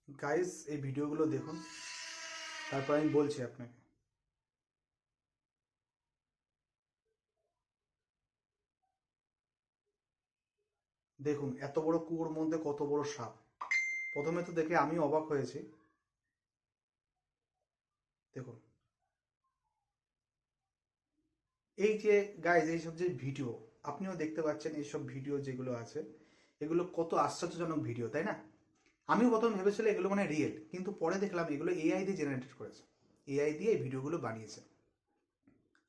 Guys এই ভিডিওগুলো দেখুন, তারপর আমি বলছি আপনাকে। দেখুন এত বড় কুয়োর মধ্যে কত বড় সাপ। প্রথমে তো দেখে আমি অবাক হয়েছি। দেখুন এই যে গাইস, এইসব যে ভিডিও আপনিও দেখতে পাচ্ছেন, এইসব ভিডিও যেগুলো আছে এগুলো কত আশ্চর্যজনক ভিডিও, তাই না? আমিও প্রথম ভেবেছিলাম এগুলো মানে রিয়েল, কিন্তু পরে দেখলাম এগুলো এআই দিয়ে জেনারেটেড করেছে। এআই দিয়ে এই ভিডিওগুলো বানিয়েছে।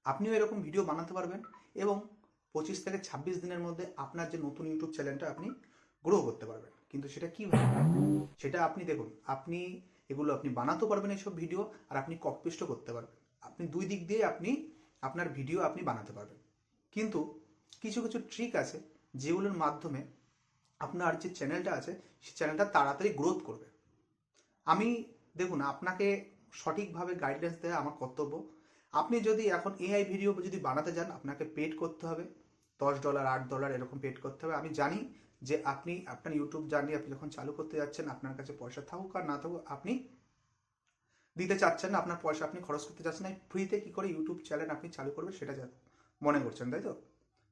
আপনিও এরকম ভিডিও বানাতে পারবেন এবং 25 থেকে 26 দিনের মধ্যে আপনার যে নতুন ইউটিউব চ্যানেলটা আপনি গ্রো করতে পারবেন। কিন্তু সেটা কীভাবে, সেটা আপনি দেখুন। আপনি এগুলো আপনি বানাতে পারবেন এইসব ভিডিও, আর আপনি কপি পেস্টও করতে পারবেন। আপনি দুই দিক দিয়ে আপনি আপনার ভিডিও আপনি বানাতে পারবেন। কিন্তু কিছু কিছু ট্রিক আছে যেগুলোর মাধ্যমে আপনার যে চ্যানেলটা আছে সেই চ্যানেলটা তাড়াতাড়ি গ্রোথ করবে। আমি দেখুন আপনাকে সঠিকভাবে গাইডলাইন্স দেওয়া আমার কর্তব্য। আপনি যদি এখন এআই ভিডিও যদি বানাতে যান, আপনাকে পেড করতে হবে $10 $8 এরকম পেড করতে হবে। আমি জানি যে আপনি আপনার ইউটিউব জার্নি আপনি যখন চালু করতে যাচ্ছেন, আপনার কাছে পয়সা থাকুক আর না থাকুক আপনি দিতে চাচ্ছেন না, আপনার পয়সা আপনি খরচ করতে চাচ্ছেন না। ফ্রিতে কী করে ইউটিউব চ্যানেল আপনি চালু করবেন সেটা মনে করছেন, তাই তো?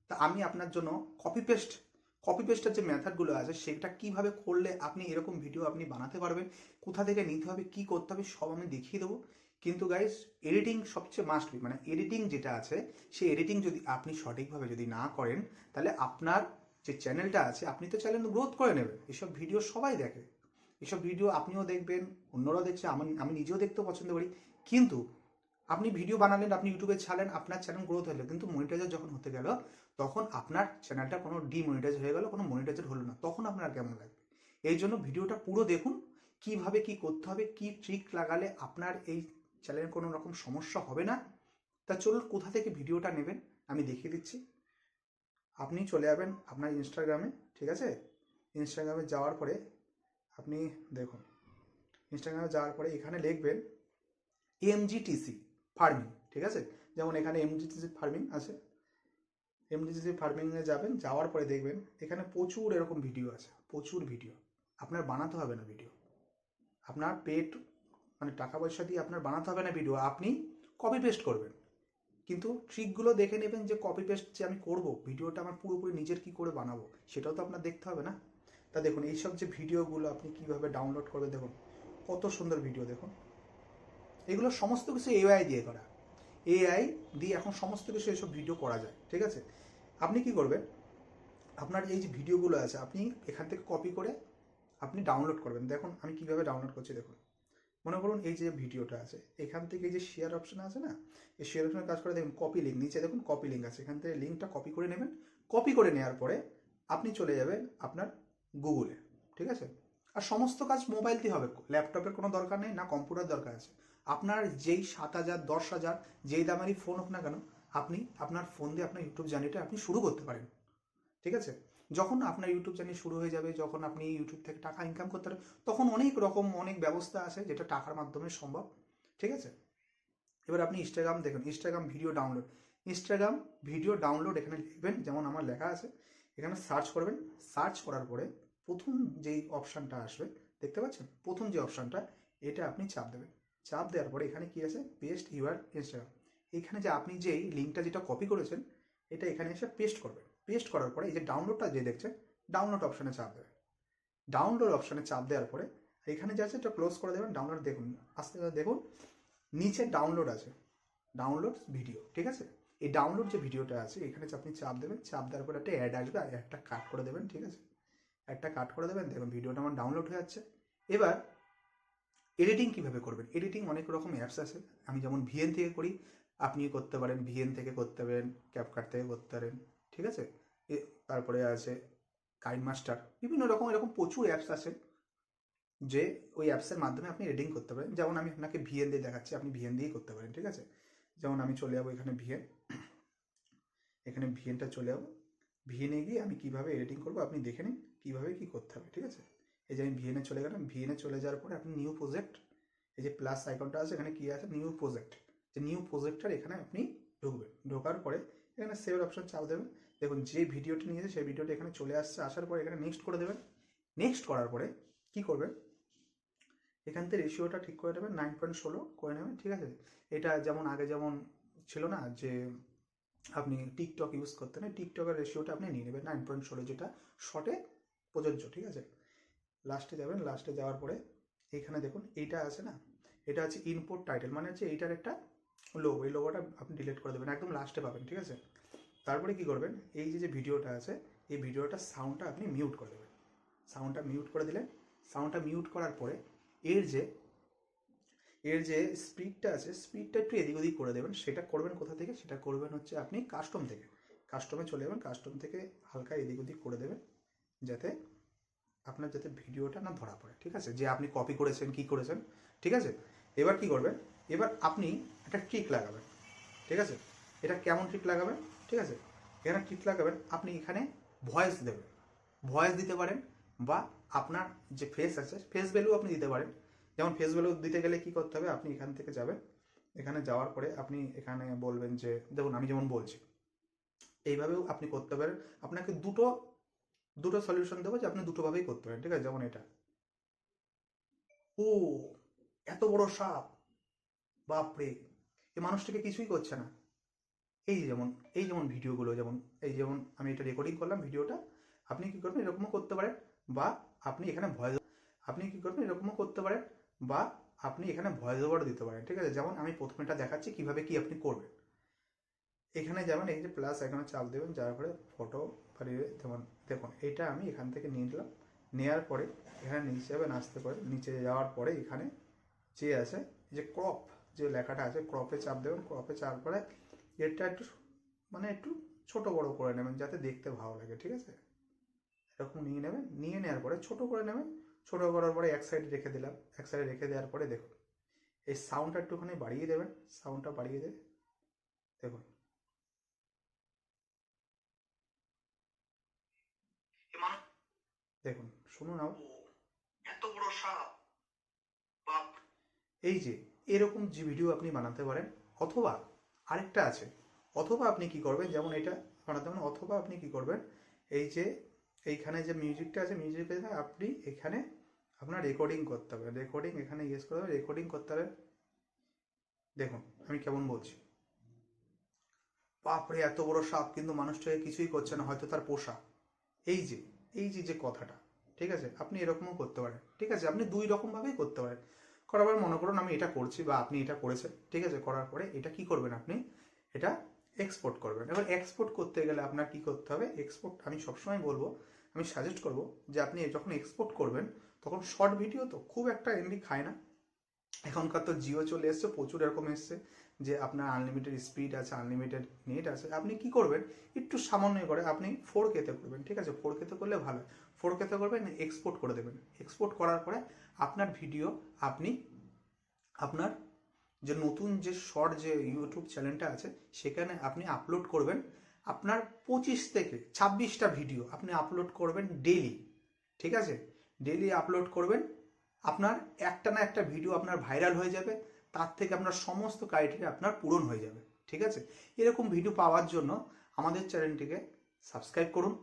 তা আমি আপনার জন্য কপি পেস্টের যে মেথডগুলো আছে সেটা কিভাবে করলে আপনি এরকম ভিডিও আপনি বানাতে পারবেন, কোথা থেকে নিতে হবে, কি করতে হবে সব আমি দেখিয়ে দেবো। কিন্তু গাইস, এডিটিং সবচেয়ে মাস্ট বি, মানে এডিটিং যেটা আছে সেই এডিটিং যদি আপনি সঠিকভাবে যদি না করেন, তাহলে আপনার যে চ্যানেলটা আছে আপনি তো চ্যানেল গ্রোথ করে নেবেন। এসব ভিডিও সবাই দেখে, এসব ভিডিও আপনিও দেখবেন, অন্যরাও দেখছে, আমি নিজেও দেখতে পছন্দ করি। কিন্তু আপনি ভিডিও বানালেন, আপনি ইউটিউবে ছাড়লেন, আপনার চ্যানেল গ্রোথ হলো, কিন্তু মনিটাইজার যখন হতে গেল তখন আপনার চ্যানেলটা কোনো ডিমনিটাইজ হয়ে গেল, কোনো মনিটাইজার হলো না, তখন আপনার কেমন লাগবে? এই জন্য ভিডিওটা পুরো দেখুন, কিভাবে কি করতে হবে, কি ট্রিক লাগালে আপনার এই চ্যানেলে কোনো রকম সমস্যা হবে না। তা চলুন, কোথা থেকে ভিডিওটা নেবেন আমি দেখিয়ে দিচ্ছি। আপনি চলে যাবেন আপনার ইনস্টাগ্রামে, ঠিক আছে? ইনস্টাগ্রামে যাওয়ার পরে আপনি দেখুন, ইনস্টাগ্রামে যাওয়ার পরে এখানে লিখবেন এমজিটিসি ফার্মিং, ঠিক আছে? যেমন এখানে এমজিটিসি ফার্মিং আছে, এমজিটিসি ফার্মিংয়ে যাবেন, যাওয়ার পরে দেখবেন এখানে প্রচুর এরকম ভিডিও আছে, প্রচুর ভিডিও। আপনার বানাতে হবে না ভিডিও, আপনার পেড মানে টাকা পয়সা দিয়ে আপনার বানাতে হবে না ভিডিও, আপনি কপি পেস্ট করবেন। কিন্তু ট্রিকগুলো দেখে নেবেন যে কপি পেস্ট যে আমি করব, ভিডিওটা আমার পুরোপুরি নিজের কি করে বানাবো সেটাও তো আপনার দেখতে হবে না? তা দেখুন এইসব যে ভিডিওগুলো আপনি কিভাবে ডাউনলোড করবে, দেখুন কত সুন্দর ভিডিও। দেখুন এগুলো সমস্ত কিছু এআই দিয়ে করা, এআই দিয়ে এখন সমস্ত কিছু এসব ভিডিও করা যায়, ঠিক আছে? আপনি কি করবেন, আপনার এই যে ভিডিওগুলো আছে আপনি এখান থেকে কপি করে আপনি ডাউনলোড করবেন। দেখুন আমি কিভাবে ডাউনলোড করছি, দেখুন মনে করুন এই যে ভিডিওটা আছে, এখান থেকে এই যে শেয়ার অপশন আছে না, এই শেয়ার অপশনে কাজ করে দেখুন কপি লিঙ্ক, নিচে দেখুন কপি লিঙ্ক আছে, এখান থেকে লিঙ্কটা কপি করে নেবেন। কপি করে নেওয়ার পরে আপনি চলে যাবেন আপনার গুগলে, ঠিক আছে? আর সমস্ত কাজ মোবাইল দিয়ে হবে, ল্যাপটপের কোনো দরকার নেই, না কম্পিউটার দরকার আছে। আপনার যেই 7,000 10,000 যেই দামেরই ফোন হোক না কেন, আপনি আপনার ফোন দিয়ে আপনার ইউটিউব জার্নিটা আপনি শুরু করতে পারেন, ঠিক আছে? যখন আপনার ইউটিউব চ্যানেল শুরু হয়ে যাবে, যখন আপনি ইউটিউব থেকে টাকা ইনকাম করতে পারবেন, তখন অনেক রকম অনেক ব্যবস্থা আছে যেটা টাকার মাধ্যমে সম্ভব, ঠিক আছে? এবার আপনি ইনস্টাগ্রাম দেখুন, ইনস্টাগ্রাম ভিডিও ডাউনলোড এখানে লিখবেন, যেমন আমার লেখা আছে, এখানে সার্চ করবেন। সার্চ করার পরে প্রথম যেই অপশানটা আসবে, দেখতে পাচ্ছেন প্রথম যে অপশানটা, এটা আপনি চাপ দেবেন। চাপ দেওয়ার পরে এখানে কি আছে, পেস্ট ইউর ইনস্টাগ্রাম। এখানে যে আপনি যেই লিঙ্কটা যেটা কপি করেছেন এটা এখানে এসে পেস্ট করবেন। পেস্ট করার পরে এই যে ডাউনলোডটা যে দেখছেন, ডাউনলোড অপশানে চাপ দেবেন। ডাউনলোড অপশানে চাপ দেওয়ার পরে এখানে যে আছে এটা ক্লোজ করে দেবেন। ডাউনলোড দেখুন, আস্তে আস্তে দেখুন নিচে ডাউনলোড আছে, ডাউনলোড ভিডিও, ঠিক আছে? এই ডাউনলোড যে ভিডিওটা আছে এখানে আপনি চাপ দেবেন। চাপ দেওয়ার পরে একটা অ্যাড আসবে, আর একটা কাট করে দেবেন, ঠিক আছে? একটা কাট করে দেবেন। দেখুন ভিডিওটা আমার ডাউনলোড হয়ে যাচ্ছে। এবার এডিটিং কিভাবে করবেন, এডিটিং অনেক রকম অ্যাপস আছে। আমি যেমন ভিএন থেকে করি, আপনি করতে পারেন, ভিএন থেকে করতে পারেন, ক্যাপকাট থেকে করতে পারেন, ঠিক আছে? তারপরে আছে কাইন মাস্টার, বিভিন্ন রকম এরকম প্রচুর অ্যাপস আছে যে ওই অ্যাপসের মাধ্যমে আপনি এডিটিং করতে পারেন। যেমন আমি আপনাকে ভিএন দিয়ে দেখাচ্ছি, আপনি ভিএন দিয়েই করতে পারেন, ঠিক আছে? যেমন আমি চলে যাবো এখানে ভিএন, এখানে ভিএনটা চলে যাবো। ভিএনে গিয়ে আমি কিভাবে এডিটিং করবো আপনি দেখে নিন কীভাবে কী করতে হবে, ঠিক আছে? এই যে আমি ভিএনে চলে গেলাম, ভিএনে চলে যাওয়ার পরে আপনি নিউ প্রজেক্ট, এই যে প্লাস আইকনটা আছে এখানে কি আছে, নিউ প্রজেক্ট, যে নিউ প্রজেক্টটার এখানে আপনি ঢুকবেন। ঢোকার পরে এখানে সেভ অপশন চাপ দেবেন। দেখুন যে ভিডিওটি নিয়েছে সেই ভিডিওটা এখানে চলে আসছে, আসার পরে এখানে নেক্সট করে দেবেন। নেক্সট করার পরে কি করবেন, এখান থেকে রেশিওটা ঠিক করে নেবেন, 9.16 করে নেবেন, ঠিক আছে। এটা যেমন আগে যেমন ছিল না যে আপনি টিকটক ইউজ করতেন, টিকটকের রেশিওটা আপনি নিয়ে নেবেন 9.16, যেটা শর্টে প্রযোজ্য, ঠিক আছে। লাস্টে যাবেন, লাস্টে যাওয়ার পরে এইখানে দেখুন এইটা আছে না, এটা আছে ইনপুট টাইটেল, মানে হচ্ছে এইটার একটা লোগো, এই লোগোটা আপনি ডিলিট করে দেবেন, একদম লাস্টে পাবেন, ঠিক আছে। তারপরে কি করবেন, এই যে ভিডিওটা আছে, এই ভিডিওটা সাউন্ডটা আপনি মিউট করে দেবেন। সাউন্ডটা মিউট করে দিলেন, সাউন্ডটা মিউট করার পরে এর যে স্পিডটা আছে, স্পিডটা একটু এদিক ওদিক করে দেবেন। সেটা করবেন কোথা থেকে, সেটা করবেন হচ্ছে আপনি কাস্টম থেকে, কাস্টমে চলে যাবেন, কাস্টম থেকে হালকা এদিক ওদিক করে দেবেন, যাতে আপনার যাতে ভিডিওটা না ধরা পড়ে, ঠিক আছে, যে আপনি কপি করেছেন কি করেছেন, ঠিক আছে। এবার কি করবেন, এবার আপনি একটা ট্রিক লাগাবেন, ঠিক আছে। এটা কেমন ট্রিক লাগাবেন, ঠিক আছে, এখানে ট্রিক লাগাবেন, আপনি এখানে ভয়েস দেবেন, ভয়েস দিতে পারেন, বা আপনার যে ফেস আছে ফেস ভ্যালু আপনি দিতে পারেন। যেমন ফেস ভ্যালু দিতে গেলে কি করতে হবে, আপনি এখান থেকে যাবেন, এখানে যাওয়ার পরে আপনি এখানে বলবেন যে, দেখুন আমি যেমন বলছি এইভাবেও আপনি করতে পারেন। আপনাকে দুটো সলিউশন দেবো যে আপনি দুটোভাবেই করতে পারেন, ঠিক আছে। যেমন এটা, ও এত বড় সাপ, বাপরে, এই মানুষটাকে কিছুই করছে না। এই যেমন ভিডিওগুলো, যেমন আমি এটা রেকর্ডিং করলাম ভিডিওটা, আপনি কি করবেন এরকমও করতে পারেন, বা আপনি এখানে ভয়েস ওভার দিতে পারেন, ঠিক আছে। যেমন আমি প্রথমেটা দেখাচ্ছি কিভাবে কি আপনি করবেন। এখানে যাবেন, এই যে প্লাস এখানে চাপ দেবেন, যার পরে ফটো বাড়িয়ে, যেমন দেখুন এইটা আমি এখান থেকে নিয়ে নিলাম, নেওয়ার পরে এখানে নিচে যাবেন, আসতে পারে নিচে যাওয়ার পরে এখানে যে আছে যে ক্রপ যে লেখাটা আছে, ক্রপে চাপ দেবেন, ক্রপে চাপ করে এটা একটু একটু ছোট বড় করে নেবেন যাতে দেখতে ভালো লাগে, ঠিক আছে। এরকম নিয়ে নেবেন, নিয়ে নেওয়ার পরে ছোট করে নেবেন, ছোট করার পরে এক সাইডে রেখে দিলাম, এক সাইডে রেখে দেওয়ার পরে দেখুন এই সাউন্ডটা একটুখানি বাড়িয়ে দেবেন, সাউন্ডটা বাড়িয়ে দেবে, দেখুন দেখুন শুনুন, এত বড় সাপ, বাপ, এই যে এরকম যে ভিডিও আপনি বানাতে পারেন। অথবা আরেকটা আছে, অথবা আপনি কি করবেন, যেমন এটা বানাতে পারেন, অথবা আপনি কি করবেন, এই যে এইখানে যে মিউজিকটা আছে, মিউজিকটা আপনি এখানে আপনার রেকর্ডিং করতে হবে, রেকর্ডিং এখানে ইউজ করতে হবে, রেকর্ডিং করতে হবে। দেখুন আমি কেমন বলছি, বাপরে এত বড় সাপ কিন্তু মানুষটাকে কিছুই করছে না, হয়তো তার পোষা। এই যে যে কথাটা, ঠিক আছে, আপনি এরকমও করতে পারেন, ঠিক আছে। আপনি দুই রকম ভাবেই করতে পারেন। করার পর মনে করুন আমি এটা করছি বা আপনি এটা করেছেন, ঠিক আছে। করার পরে এটা কি করবেন, আপনি এটা এক্সপোর্ট করবেন। এবার এক্সপোর্ট করতে গেলে আপনার কি করতে হবে, এক্সপোর্ট আমি সবসময় বলবো, আমি সাজেস্ট করব যে আপনি যখন এক্সপোর্ট করবেন তখন শর্ট ভিডিও তো খুব একটা এমবি খায় না। এখনকার তো জিও চলে এসছে, প্রচুর এরকম এসছে যে আপনার আনলিমিটেড স্পিড আছে, আনলিমিটেড নেট আছে। আপনি কি করবেন, একটু সামান্য করে আপনি 4K-তে করবেন, ঠিক আছে। 4K-তে করলে ভালো, 4K-তে করবেন, এক্সপোর্ট করে দেবেন। এক্সপোর্ট করার পরে আপনার ভিডিও আপনি আপনার যে নতুন যে শর্ট যে ইউটিউব চ্যানেলটা আছে সেখানে আপনি আপলোড করবেন। আপনার 25 থেকে 26টা ভিডিও আপনি আপলোড করবেন ডেইলি, ঠিক আছে। ডেইলি আপলোড করবেন, আপনার একটা না একটা ভিডিও আপনার ভাইরাল হয়ে যাবে, তার থেকে আপনার সমস্ত ক্রাইটেরিয়া আপনার পূরণ হয়ে যাবে, ঠিক আছে। এরকম ভিডিও পাওয়ার জন্য আমাদের চ্যানেলটিকে সাবস্ক্রাইব করুন,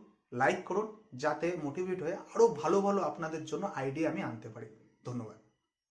লাইক করুন, যাতে মোটিভেট হয়ে আরও ভালো ভালো আপনাদের জন্য আইডিয়া আমি আনতে পারি। ধন্যবাদ।